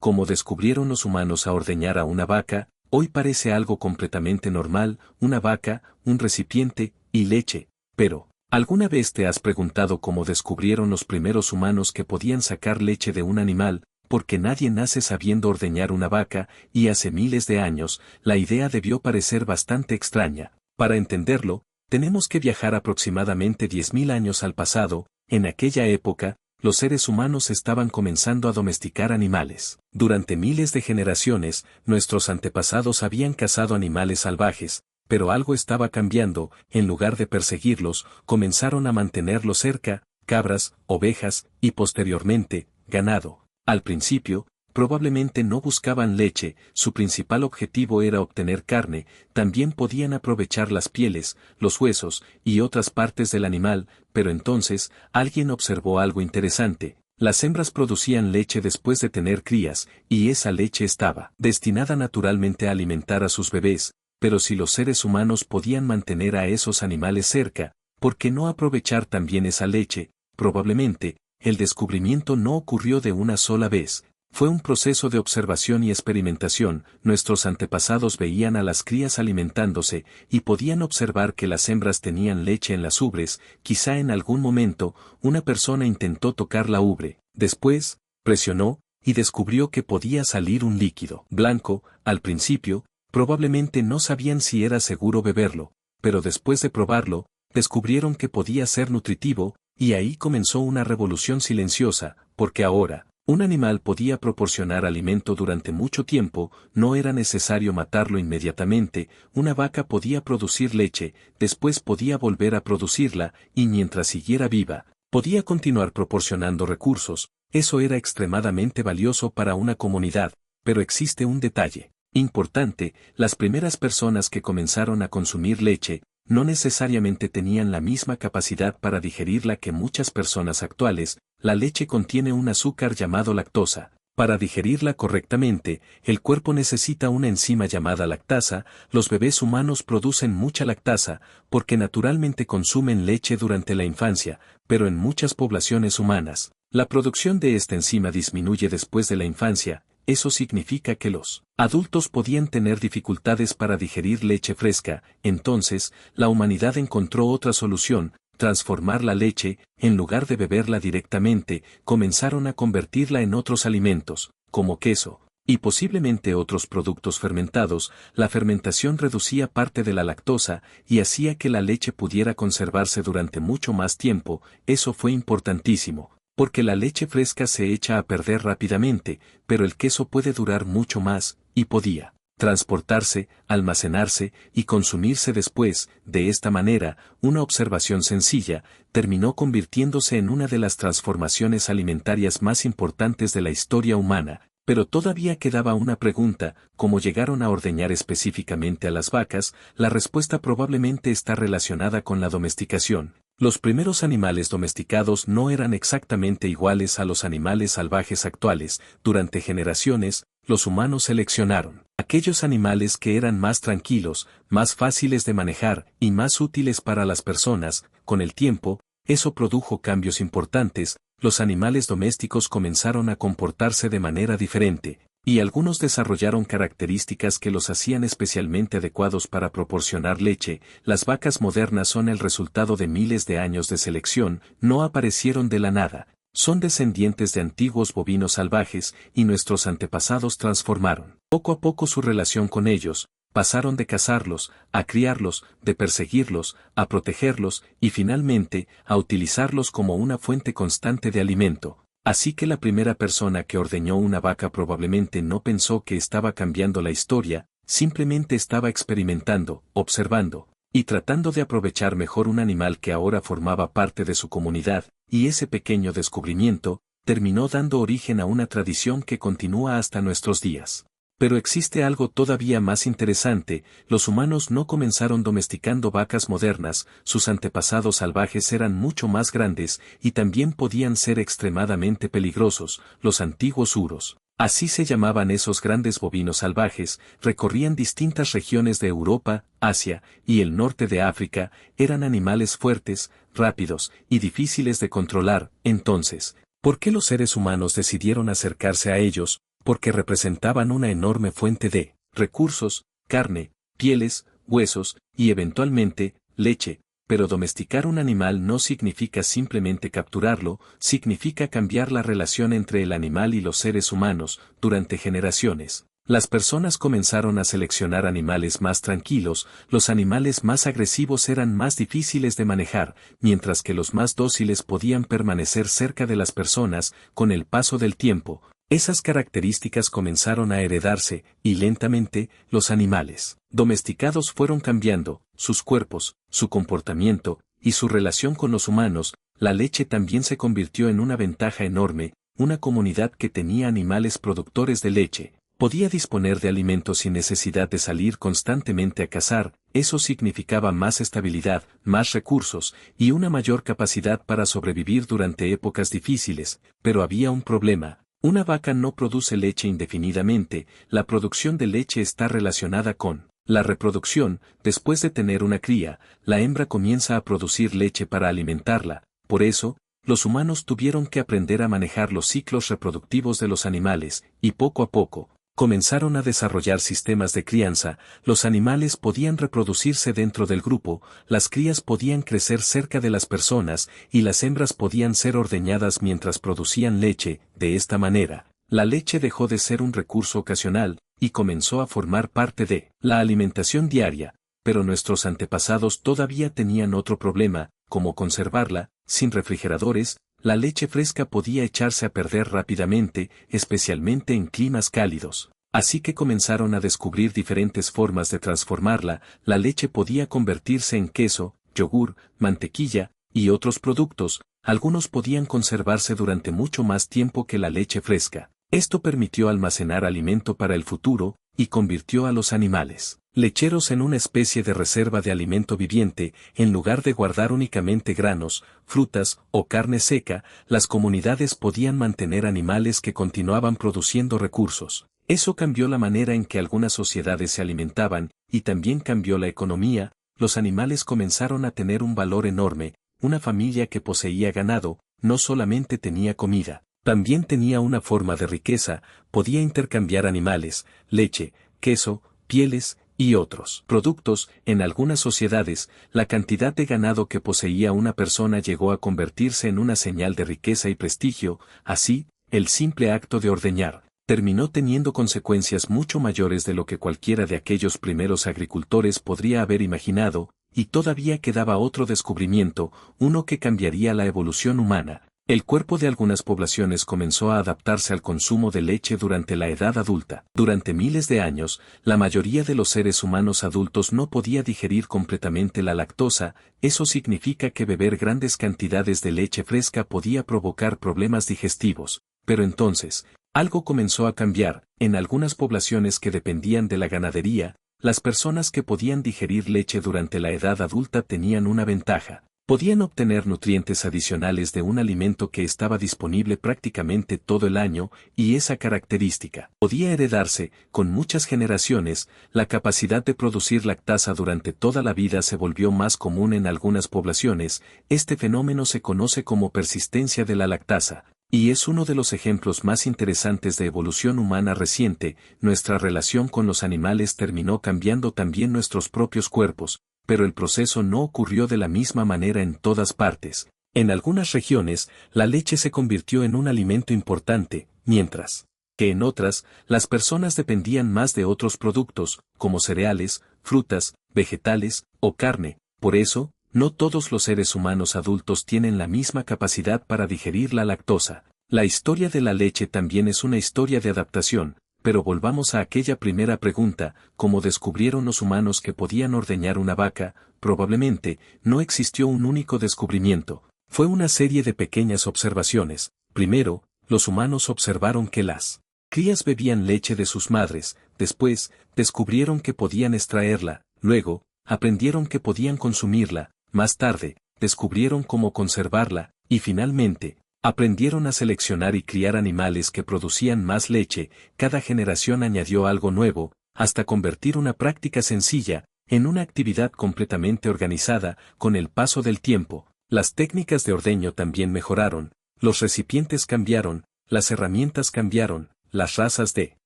como descubrieron los humanos a ordeñar a una vaca, hoy parece algo completamente normal, una vaca, un recipiente, y leche. Pero, ¿alguna vez te has preguntado cómo descubrieron los primeros humanos que podían sacar leche de un animal? Porque nadie nace sabiendo ordeñar una vaca, y hace miles de años, la idea debió parecer bastante extraña. Para entenderlo, tenemos que viajar aproximadamente 10.000 años al pasado. En aquella época, los seres humanos estaban comenzando a domesticar animales. Durante miles de generaciones, nuestros antepasados habían cazado animales salvajes, pero algo estaba cambiando. En lugar de perseguirlos, comenzaron a mantenerlos cerca, cabras, ovejas, y posteriormente, ganado. Al principio, probablemente no buscaban leche, su principal objetivo era obtener carne. También podían aprovechar las pieles, los huesos, y otras partes del animal, pero entonces, alguien observó algo interesante. Las hembras producían leche después de tener crías, y esa leche estaba destinada naturalmente a alimentar a sus bebés, pero si los seres humanos podían mantener a esos animales cerca, ¿por qué no aprovechar también esa leche? Probablemente, el descubrimiento no ocurrió de una sola vez. Fue un proceso de observación y experimentación. Nuestros antepasados veían a las crías alimentándose, y podían observar que las hembras tenían leche en las ubres. Quizá en algún momento, una persona intentó tocar la ubre, después, presionó, y descubrió que podía salir un líquido blanco. Al principio, probablemente no sabían si era seguro beberlo, pero después de probarlo, descubrieron que podía ser nutritivo, y ahí comenzó una revolución silenciosa, porque ahora, un animal podía proporcionar alimento durante mucho tiempo. No era necesario matarlo inmediatamente. Una vaca podía producir leche, después podía volver a producirla, y mientras siguiera viva, podía continuar proporcionando recursos. Eso era extremadamente valioso para una comunidad, pero existe un detalle importante: las primeras personas que comenzaron a consumir leche, no necesariamente tenían la misma capacidad para digerirla que muchas personas actuales. La leche contiene un azúcar llamado lactosa. Para digerirla correctamente, el cuerpo necesita una enzima llamada lactasa. Los bebés humanos producen mucha lactasa, porque naturalmente consumen leche durante la infancia, pero en muchas poblaciones humanas, la producción de esta enzima disminuye después de la infancia. Eso significa que los adultos podían tener dificultades para digerir leche fresca. Entonces, la humanidad encontró otra solución: transformar la leche. En lugar de beberla directamente, comenzaron a convertirla en otros alimentos, como queso, y posiblemente otros productos fermentados. La fermentación reducía parte de la lactosa, y hacía que la leche pudiera conservarse durante mucho más tiempo. Eso fue importantísimo, porque la leche fresca se echa a perder rápidamente, pero el queso puede durar mucho más, y podía transportarse, almacenarse y consumirse después. De esta manera, una observación sencilla terminó convirtiéndose en una de las transformaciones alimentarias más importantes de la historia humana. Pero todavía quedaba una pregunta: ¿cómo llegaron a ordeñar específicamente a las vacas? La respuesta probablemente está relacionada con la domesticación. Los primeros animales domesticados no eran exactamente iguales a los animales salvajes actuales. Durante generaciones, los humanos seleccionaron aquellos animales que eran más tranquilos, más fáciles de manejar y más útiles para las personas. Con el tiempo, eso produjo cambios importantes. Los animales domésticos comenzaron a comportarse de manera diferente, y algunos desarrollaron características que los hacían especialmente adecuados para proporcionar leche. Las vacas modernas son el resultado de miles de años de selección. No aparecieron de la nada. Son descendientes de antiguos bovinos salvajes, y nuestros antepasados transformaron poco a poco su relación con ellos. Pasaron de cazarlos, a criarlos, de perseguirlos, a protegerlos, y finalmente, a utilizarlos como una fuente constante de alimento. Así que la primera persona que ordeñó una vaca probablemente no pensó que estaba cambiando la historia, simplemente estaba experimentando, observando, y tratando de aprovechar mejor un animal que ahora formaba parte de su comunidad. Y ese pequeño descubrimiento terminó dando origen a una tradición que continúa hasta nuestros días. Pero existe algo todavía más interesante: los humanos no comenzaron domesticando vacas modernas. Sus antepasados salvajes eran mucho más grandes, y también podían ser extremadamente peligrosos. Los antiguos uros, así se llamaban esos grandes bovinos salvajes, recorrían distintas regiones de Europa, Asia, y el norte de África. Eran animales fuertes, rápidos, y difíciles de controlar. Entonces, ¿por qué los seres humanos decidieron acercarse a ellos? porque representaban una enorme fuente de recursos, carne, pieles, huesos, y eventualmente, leche. Pero domesticar un animal no significa simplemente capturarlo, significa cambiar la relación entre el animal y los seres humanos. Durante generaciones, las personas comenzaron a seleccionar animales más tranquilos, los animales más agresivos eran más difíciles de manejar, mientras que los más dóciles podían permanecer cerca de las personas. Con el paso del tiempo, esas características comenzaron a heredarse, y lentamente, los animales domesticados fueron cambiando, sus cuerpos, su comportamiento, y su relación con los humanos. La leche también se convirtió en una ventaja enorme. Una comunidad que tenía animales productores de leche podía disponer de alimentos sin necesidad de salir constantemente a cazar. Eso significaba más estabilidad, más recursos, y una mayor capacidad para sobrevivir durante épocas difíciles. Pero había un problema. Una vaca no produce leche indefinidamente. La producción de leche está relacionada con la reproducción. Después de tener una cría, la hembra comienza a producir leche para alimentarla. Por eso, los humanos tuvieron que aprender a manejar los ciclos reproductivos de los animales, y poco a poco, comenzaron a desarrollar sistemas de crianza. Los animales podían reproducirse dentro del grupo, las crías podían crecer cerca de las personas, y las hembras podían ser ordeñadas mientras producían leche. De esta manera, la leche dejó de ser un recurso ocasional, y comenzó a formar parte de la alimentación diaria. Pero nuestros antepasados todavía tenían otro problema, cómo conservarla. Sin refrigeradores, la leche fresca podía echarse a perder rápidamente, especialmente en climas cálidos. Así que comenzaron a descubrir diferentes formas de transformarla. La leche podía convertirse en queso, yogur, mantequilla, y otros productos. Algunos podían conservarse durante mucho más tiempo que la leche fresca. Esto permitió almacenar alimento para el futuro, y convirtió a los animales lecheros en una especie de reserva de alimento viviente. En lugar de guardar únicamente granos, frutas o carne seca, las comunidades podían mantener animales que continuaban produciendo recursos. Eso cambió la manera en que algunas sociedades se alimentaban, y también cambió la economía. Los animales comenzaron a tener un valor enorme. Una familia que poseía ganado, no solamente tenía comida, también tenía una forma de riqueza. Podía intercambiar animales, leche, queso, pieles, y otros productos. En algunas sociedades, la cantidad de ganado que poseía una persona llegó a convertirse en una señal de riqueza y prestigio. Así, el simple acto de ordeñar terminó teniendo consecuencias mucho mayores de lo que cualquiera de aquellos primeros agricultores podría haber imaginado. Y todavía quedaba otro descubrimiento, uno que cambiaría la evolución humana. El cuerpo de algunas poblaciones comenzó a adaptarse al consumo de leche durante la edad adulta. Durante miles de años, la mayoría de los seres humanos adultos no podía digerir completamente la lactosa. Eso significa que beber grandes cantidades de leche fresca podía provocar problemas digestivos. Pero entonces, algo comenzó a cambiar. En algunas poblaciones que dependían de la ganadería, las personas que podían digerir leche durante la edad adulta tenían una ventaja. Podían obtener nutrientes adicionales de un alimento que estaba disponible prácticamente todo el año, y esa característica podía heredarse. Con muchas generaciones. La capacidad de producir lactasa durante toda la vida se volvió más común en algunas poblaciones. Este fenómeno se conoce como persistencia de la lactasa, y es uno de los ejemplos más interesantes de evolución humana reciente. Nuestra relación con los animales terminó cambiando también nuestros propios cuerpos. Pero el proceso no ocurrió de la misma manera en todas partes. En algunas regiones, la leche se convirtió en un alimento importante, mientras que en otras, las personas dependían más de otros productos, como cereales, frutas, vegetales, o carne. Por eso, no todos los seres humanos adultos tienen la misma capacidad para digerir la lactosa. La historia de la leche también es una historia de adaptación. Pero volvamos a aquella primera pregunta, ¿cómo descubrieron los humanos que podían ordeñar una vaca? Probablemente, no existió un único descubrimiento. Fue una serie de pequeñas observaciones. Primero, los humanos observaron que las crías bebían leche de sus madres. Después, descubrieron que podían extraerla. Luego, aprendieron que podían consumirla. Más tarde, descubrieron cómo conservarla. Y finalmente, aprendieron a seleccionar y criar animales que producían más leche. Cada generación añadió algo nuevo, hasta convertir una práctica sencilla en una actividad completamente organizada. Con el paso del tiempo, las técnicas de ordeño también mejoraron, los recipientes cambiaron, las herramientas cambiaron, las razas de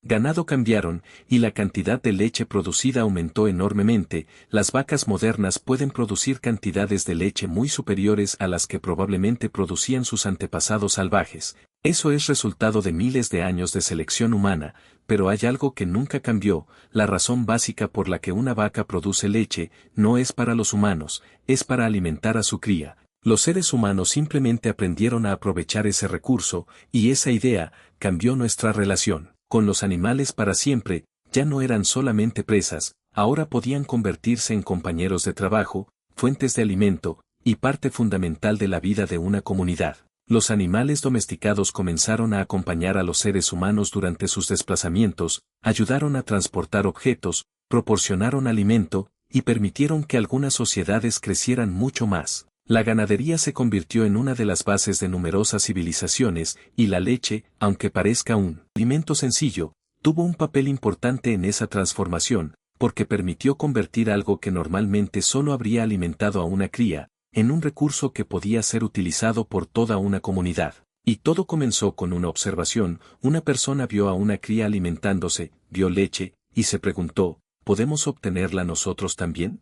ganado cambiaron, y la cantidad de leche producida aumentó enormemente. Las vacas modernas pueden producir cantidades de leche muy superiores a las que probablemente producían sus antepasados salvajes. Eso es resultado de miles de años de selección humana, pero hay algo que nunca cambió: la razón básica por la que una vaca produce leche no es para los humanos, es para alimentar a su cría. Los seres humanos simplemente aprendieron a aprovechar ese recurso, y esa idea cambió nuestra relación con los animales para siempre. Ya no eran solamente presas, ahora podían convertirse en compañeros de trabajo, fuentes de alimento, y parte fundamental de la vida de una comunidad. Los animales domesticados comenzaron a acompañar a los seres humanos durante sus desplazamientos, ayudaron a transportar objetos, proporcionaron alimento, y permitieron que algunas sociedades crecieran mucho más. La ganadería se convirtió en una de las bases de numerosas civilizaciones, y la leche, aunque parezca un alimento sencillo, tuvo un papel importante en esa transformación, porque permitió convertir algo que normalmente solo habría alimentado a una cría, en un recurso que podía ser utilizado por toda una comunidad. Y todo comenzó con una observación: una persona vio a una cría alimentándose, vio leche, y se preguntó, ¿podemos obtenerla nosotros también?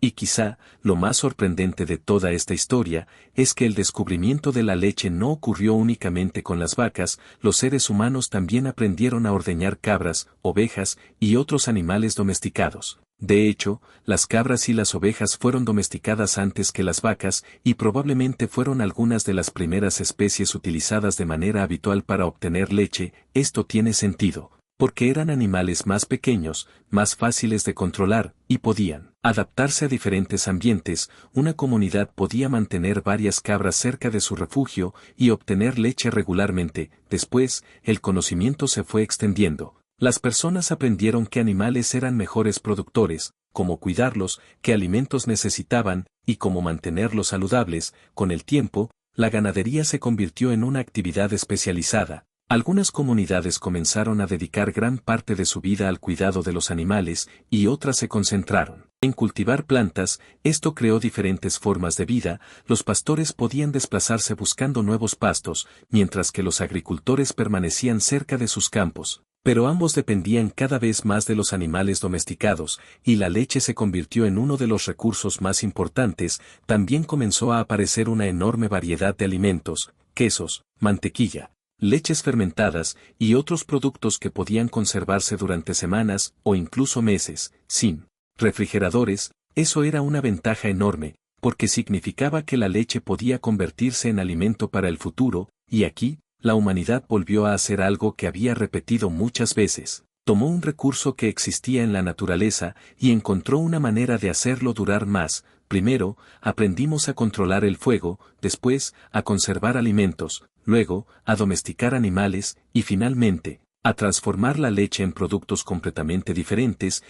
Y quizá, lo más sorprendente de toda esta historia, es que el descubrimiento de la leche no ocurrió únicamente con las vacas. Los seres humanos también aprendieron a ordeñar cabras, ovejas, y otros animales domesticados. De hecho, las cabras y las ovejas fueron domesticadas antes que las vacas, y probablemente fueron algunas de las primeras especies utilizadas de manera habitual para obtener leche. Esto tiene sentido, porque eran animales más pequeños, más fáciles de controlar, y podían adaptarse a diferentes ambientes. Una comunidad podía mantener varias cabras cerca de su refugio y obtener leche regularmente. Después, el conocimiento se fue extendiendo. Las personas aprendieron qué animales eran mejores productores, cómo cuidarlos, qué alimentos necesitaban, y cómo mantenerlos saludables. Con el tiempo, la ganadería se convirtió en una actividad especializada. Algunas comunidades comenzaron a dedicar gran parte de su vida al cuidado de los animales, y otras se concentraron en cultivar plantas. Esto creó diferentes formas de vida. Los pastores podían desplazarse buscando nuevos pastos, mientras que los agricultores permanecían cerca de sus campos. Pero ambos dependían cada vez más de los animales domesticados, y la leche se convirtió en uno de los recursos más importantes. También comenzó a aparecer una enorme variedad de alimentos: quesos, mantequilla, leches fermentadas, y otros productos que podían conservarse durante semanas o incluso meses, sin refrigeradores. Eso era una ventaja enorme, porque significaba que la leche podía convertirse en alimento para el futuro. Y aquí, la humanidad volvió a hacer algo que había repetido muchas veces: tomó un recurso que existía en la naturaleza y encontró una manera de hacerlo durar más. Primero, aprendimos a controlar el fuego, después, a conservar alimentos, luego, a domesticar animales, y finalmente, a transformar la leche en productos completamente diferentes.